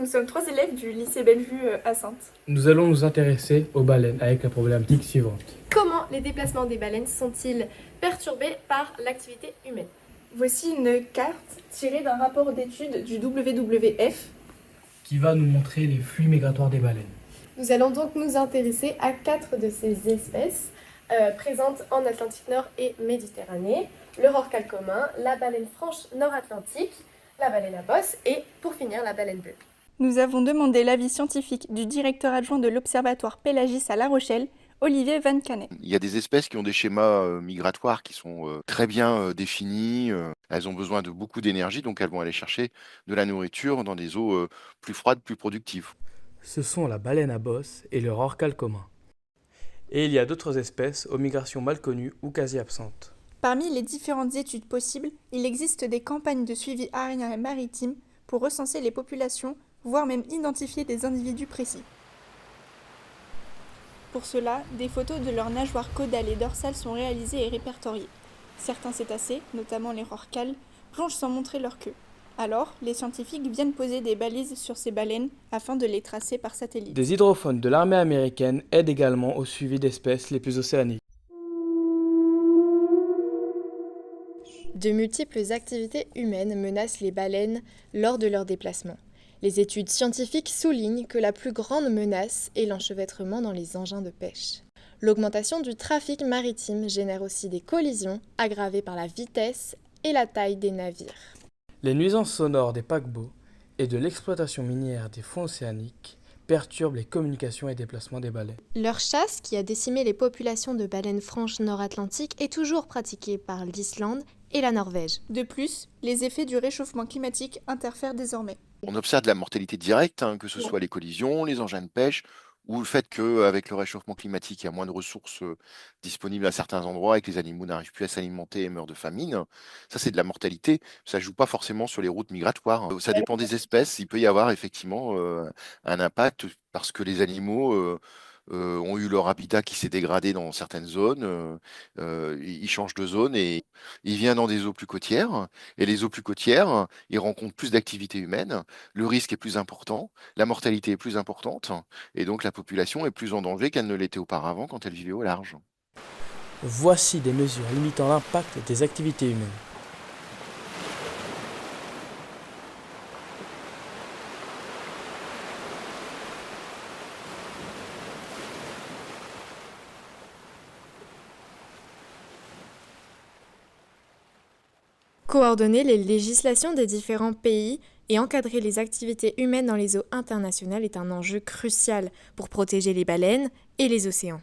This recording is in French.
nous sommes 3 élèves du lycée Bellevue à Saintes. Nous allons nous intéresser aux baleines avec la problématique suivante. Comment les déplacements des baleines sont-ils perturbés par l'activité humaine? Voici une carte tirée d'un rapport d'études du WWF. Qui va nous montrer les flux migratoires des baleines. Nous allons donc nous intéresser à 4 de ces espèces présentes en Atlantique Nord et Méditerranée. Le rorqual commun, la baleine franche nord-atlantique, la baleine à bosse et, pour finir, la baleine bleue. Nous avons demandé l'avis scientifique du directeur adjoint de l'Observatoire Pélagis à La Rochelle, Olivier Van Canet. Il y a des espèces qui ont des schémas migratoires qui sont très bien définis. Elles ont besoin de beaucoup d'énergie, donc elles vont aller chercher de la nourriture dans des eaux plus froides, plus productives. Ce sont la baleine à bosse et le rorqual commun. Et il y a d'autres espèces aux migrations mal connues ou quasi absentes. Parmi les différentes études possibles, il existe des campagnes de suivi aérien et maritime pour recenser les populations, voire même identifier des individus précis. Pour cela, des photos de leurs nageoires caudales et dorsales sont réalisées et répertoriées. Certains cétacés, notamment les rorquals, plongent sans montrer leur queue. Alors, les scientifiques viennent poser des balises sur ces baleines afin de les tracer par satellite. Des hydrophones de l'armée américaine aident également au suivi d'espèces les plus océaniques. De multiples activités humaines menacent les baleines lors de leurs déplacements. Les études scientifiques soulignent que la plus grande menace est l'enchevêtrement dans les engins de pêche. L'augmentation du trafic maritime génère aussi des collisions aggravées par la vitesse et la taille des navires. Les nuisances sonores des paquebots et de l'exploitation minière des fonds océaniques perturbent les communications et déplacements des baleines. Leur chasse, qui a décimé les populations de baleines franches nord-atlantiques, est toujours pratiquée par l'Islande et la Norvège. De plus, les effets du réchauffement climatique interfèrent désormais. On observe de la mortalité directe, que ce soit les collisions, les engins de pêche, ou le fait qu'avec le réchauffement climatique, il y a moins de ressources disponibles à certains endroits et que les animaux n'arrivent plus à s'alimenter et meurent de famine. Ça, c'est de la mortalité. Ça ne joue pas forcément sur les routes migratoires. Ça dépend des espèces. Il peut y avoir effectivement un impact parce que les animaux ont eu leur habitat qui s'est dégradé dans certaines zones. Ils changent de zone et ils viennent dans des eaux plus côtières. Et les eaux plus côtières, ils rencontrent plus d'activités humaines. Le risque est plus important, la mortalité est plus importante. Et donc la population est plus en danger qu'elle ne l'était auparavant quand elle vivait au large. Voici des mesures limitant l'impact des activités humaines. Coordonner les législations des différents pays et encadrer les activités humaines dans les eaux internationales est un enjeu crucial pour protéger les baleines et les océans.